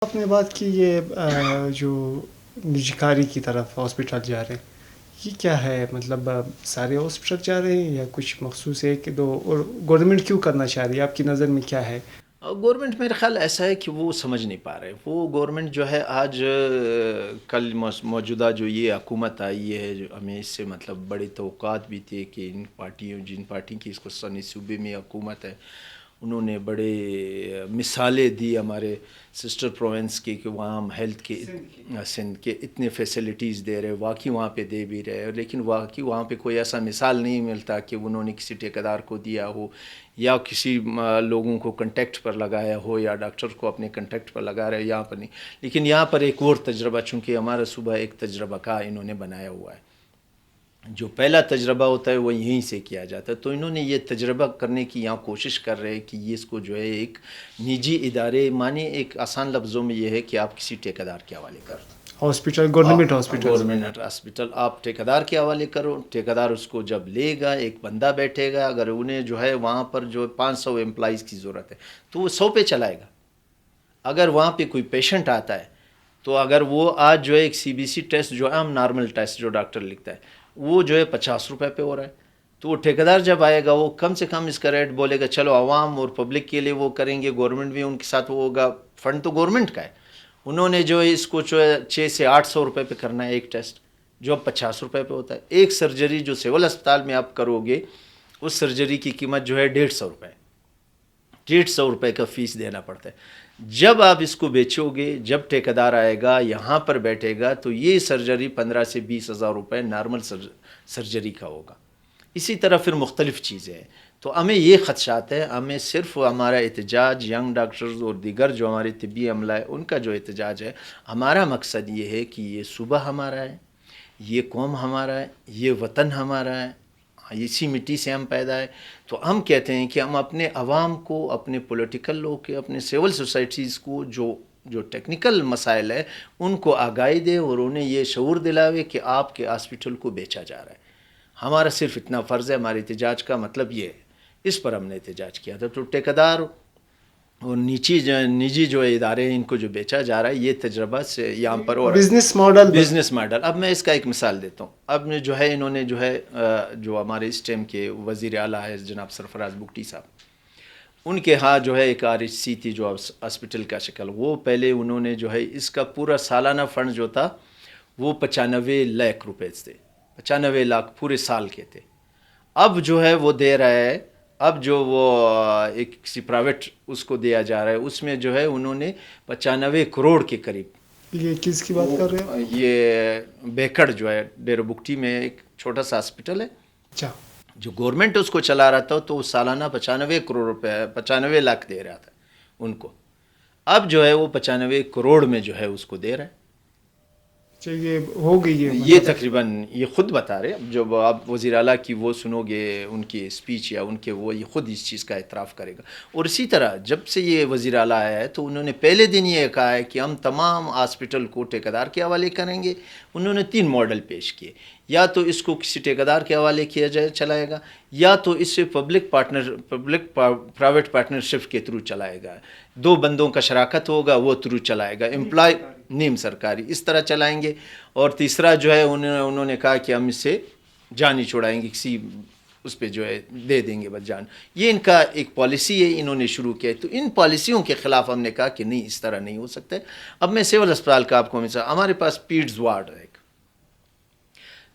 آپ نے بات کی یہ جو نجکاری کی طرف ہاسپٹل جا رہے ہیں، یہ کیا ہے؟ مطلب سارے ہاسپٹل جا رہے ہیں یا کچھ مخصوص ایک دو؟ اور گورنمنٹ کیوں کرنا چاہ رہی ہے؟ آپ کی نظر میں کیا ہے؟ گورنمنٹ میرا خیال ایسا ہے کہ وہ سمجھ نہیں پا رہے. وہ گورنمنٹ جو ہے آج کل موجودہ جو یہ حکومت آئی ہے، جو ہمیں اس سے مطلب بڑے توقعات بھی تھے کہ جن پارٹی کی اس کو سنی صوبے میں حکومت ہے، انہوں نے بڑے مثالیں دی ہمارے سسٹر پروونس کی کہ وہاں ہم ہیلتھ کے سندھ کے اتنے فیسلٹیز دے رہے، واقعی وہاں پہ دے بھی رہے، لیکن واقعی وہاں پہ کوئی ایسا مثال نہیں ملتا کہ انہوں نے کسی ٹھیکیدار کو دیا ہو یا کسی لوگوں کو کنٹیکٹ پر لگایا ہو یا ڈاکٹر کو اپنے کنٹیکٹ پر لگا رہے. یہاں پر نہیں، لیکن یہاں پر ایک اور تجربہ، چونکہ ہمارا صوبہ ایک تجربہ کا انہوں نے بنایا ہوا ہے. جو پہلا تجربہ ہوتا ہے وہ یہیں سے کیا جاتا ہے، تو انہوں نے یہ تجربہ کرنے کی یہاں کوشش کر رہے ہیں کہ یہ اس کو جو ہے ایک نجی ادارے، مانے ایک آسان لفظوں میں یہ ہے کہ آپ کسی ٹھیکیدار کے حوالے کر دو. Hospital government hospital government hospital آپ ٹھیکیدار کے حوالے کرو. ٹھیکیدار اس کو جب لے گا، ایک بندہ بیٹھے گا، اگر انہیں جو ہے وہاں پر جو 500 امپلائیز کی ضرورت ہے تو وہ 100 پہ چلائے گا. اگر وہاں پہ کوئی پیشنٹ آتا ہے تو اگر وہ آج جو ہے ایک سی بی سی ٹیسٹ جو عام نارمل ٹیسٹ جو ڈاکٹر لکھتا ہے وہ جو ہے 50 روپے پہ ہو رہا ہے، تو وہ ٹھیکیدار جب آئے گا وہ کم سے کم اس کا ریٹ بولے گا چلو عوام اور پبلک کے لیے وہ کریں گے، گورنمنٹ بھی ان کے ساتھ وہ ہوگا، فنڈ تو گورنمنٹ کا ہے. انہوں نے جو ہے اس کو جو ہے 600 سے 800 روپے پہ کرنا ہے ایک ٹیسٹ، جو اب 50 روپے پہ ہوتا ہے. ایک سرجری جو سول اسپتال میں آپ کرو گے اس سرجری کی قیمت جو ہے 150 روپے، 150 روپے کا فیس دینا پڑتا ہے. جب آپ اس کو بیچو گے، جب ٹھیکیدار آئے گا یہاں پر بیٹھے گا تو یہ سرجری 15 سے 20 ہزار روپے نارمل سرجری کا ہوگا. اسی طرح پھر مختلف چیزیں ہیں. تو ہمیں یہ خدشات ہے، ہمیں صرف ہمارا احتجاج ینگ ڈاکٹرز اور دیگر جو ہمارے طبی عملہ ہے ان کا جو احتجاج ہے، ہمارا مقصد یہ ہے کہ یہ صوبہ ہمارا ہے، یہ قوم ہمارا ہے، یہ وطن ہمارا ہے، اسی مٹی سے ہم پیدا ہے. تو ہم کہتے ہیں کہ ہم اپنے عوام کو، اپنے پولیٹیکل لوگ کے، اپنے سول سوسائٹیز کو جو ٹیکنیکل مسائل ہے ان کو آگاہی دے اور انہیں یہ شعور دلاوے کہ آپ کے ہاسپٹل کو بیچا جا رہا ہے. ہمارا صرف اتنا فرض ہے، ہمارے احتجاج کا مطلب یہ ہے. اس پر ہم نے احتجاج کیا تھا. تو ٹھیکیدار اور نجی جو ادارے ہیں ان کو جو بیچا جا رہا ہے، یہ تجربہ سے یہاں پر ہو رہا ہے. Business model. اب میں اس کا ایک مثال دیتا ہوں. اب میں جو ہے انہوں نے جو ہے جو ہمارے اس ٹائم کے وزیر اعلیٰ ہے جناب سرفراز بگٹی صاحب، ان کے ہاں جو ہے ایک RHC تھی جو ہاسپٹل کا شکل، وہ پہلے انہوں نے جو ہے اس کا پورا سالانہ فنڈ جو تھا وہ 95 لاکھ روپے تھے، 95 لاکھ پورے سال کے تھے. اب جو ہے وہ دے رہا ہے، اب جو وہ ایک کسی پرائیویٹ اس کو دیا جا رہا ہے، اس میں جو ہے انہوں نے 95 کروڑ کے قریب. یہ کس کی بات کر رہے ہیں؟ یہ بیکڑ جو ہے ڈیرہ بگٹی میں ایک چھوٹا سا ہاسپٹل ہے. اچھا. جو گورنمنٹ اس کو چلا رہا تھا تو وہ سالانہ 95 کروڑ روپے 95 لاکھ دے رہا تھا ان کو. اب جو ہے وہ 95 کروڑ میں جو ہے اس کو دے رہا ہے. یہ ہو گئی ہے یہ تقریباً یہ خود بتا رہے. جب آپ وزیر اعلیٰ کی وہ سنو گے ان کی اسپیچ یا ان کے وہ یہ خود اس چیز کا اعتراف کرے گا. اور اسی طرح جب سے یہ وزیر اعلیٰ آیا ہے تو انہوں نے پہلے دن یہ کہا ہے کہ ہم تمام ہاسپٹل کو ٹھیکیدار کے حوالے کریں گے. انہوں نے 3 ماڈل پیش کیے، یا تو اس کو کسی ٹھیکیدار کے حوالے کیا جائے چلائے گا، یا تو اس سے پبلک پرائیویٹ پارٹنرشپ کے تھرو چلائے گا، 2 بندوں کا شراکت ہوگا وہ تھرو چلائے گا، امپلائی نیم سرکاری اس طرح چلائیں گے. اور تیسرا جو ہے انہوں نے کہا کہ ہم اس سے جان ہی چھوڑائیں گے، کسی اس پہ جو ہے دے دیں گے بس جان. یہ ان کا ایک پالیسی ہے انہوں نے شروع کیا. تو ان پالیسیوں کے خلاف ہم نے کہا کہ نہیں، اس طرح نہیں ہو سکتا. اب میں سول اسپتال کا آپ کو مثال، ہمارے پاس پیڈز وارڈ ہے،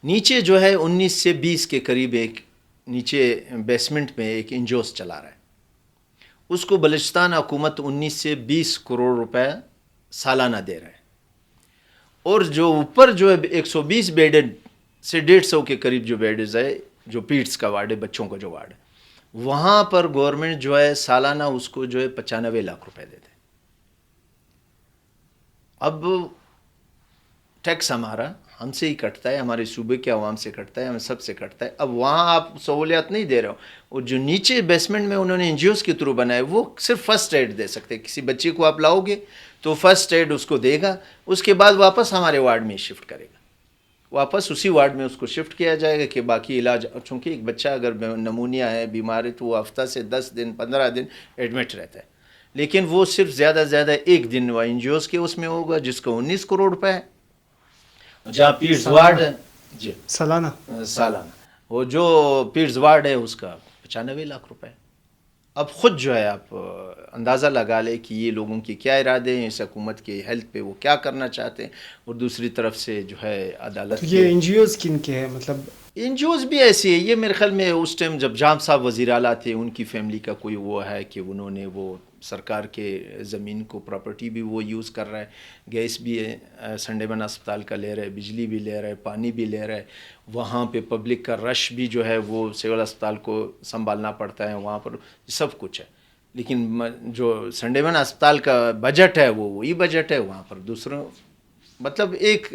نیچے جو ہے 19 سے 20 کے قریب ایک نیچے بیسمنٹ میں ایک انجوس چلا رہا ہے. اس کو بلوچستان حکومت 19 سے 20 کروڑ روپے سالانہ دے رہا ہے. اور جو اوپر جو ہے 120 بیڈڈ سے 150 کے قریب جو بیڈز ہے، جو پیڈس کا وارڈ ہے، بچوں کا جو وارڈ ہے، وہاں پر گورنمنٹ جو ہے سالانہ اس کو جو ہے 95 لاکھ روپے دیتے. اب ٹیکس ہمارا ہم سے ہی کٹتا ہے، ہمارے صوبے کے عوام سے کٹتا ہے، ہم سب سے کٹتا ہے. اب وہاں آپ سہولیات نہیں دے رہے ہو. اور جو نیچے بیسمنٹ میں انہوں نے NGOs کے تھرو بنائے، وہ صرف فرسٹ ایڈ دے سکتے. کسی بچے کو آپ لاؤ گے تو فرسٹ ایڈ اس کو دے گا، اس کے بعد واپس ہمارے وارڈ میں شفٹ کرے گا، واپس اسی وارڈ میں اس کو شفٹ کیا جائے گا کہ باقی علاج. چونکہ ایک بچہ اگر نمونیا ہے، بیمار ہے، تو وہ ہفتہ سے 10 دن 15 دن ایڈمٹ رہتا ہے. لیکن وہ صرف زیادہ سے زیادہ ایک دن وہ این جی اوز کے اس میں ہوگا جس کا 19 کروڑ روپے ہے، جہاں پیٹرز وارڈ ہے جی سالانہ، وہ جو پیٹرز وارڈ ہے اس کا 95 لاکھ روپے. اب خود جو ہے آپ اندازہ لگا لیں کہ یہ لوگوں کے کیا ارادے ہیں، اس حکومت کے ہیلتھ پہ وہ کیا کرنا چاہتے ہیں، اور دوسری طرف سے جو ہے عدالت. یہ این جی اوز کن کے ہیں مطلب؟ این جی اوز بھی ایسی ہے، یہ میرے خیال میں اس ٹائم جب جام صاحب وزیر اعلیٰ تھے ان کی فیملی کا کوئی وہ ہے کہ انہوں نے وہ سرکار کے زمین کو پراپرٹی بھی وہ یوز کر رہا ہے، گیس بھی سنڈے بن اسپتال کا لے رہا ہے، بجلی بھی لے رہا ہے، پانی بھی لے رہا ہے، وہاں پہ پبلک کا رش بھی جو ہے وہ سول اسپتال کو سنبھالنا پڑتا ہے، وہاں پر سب کچھ ہے. لیکن جو سنڈے بن اسپتال کا بجٹ ہے وہ وہی بجٹ ہے، وہاں پر دوسروں مطلب ایک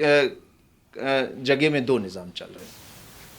جگہ میں دو نظام چل رہے ہیں.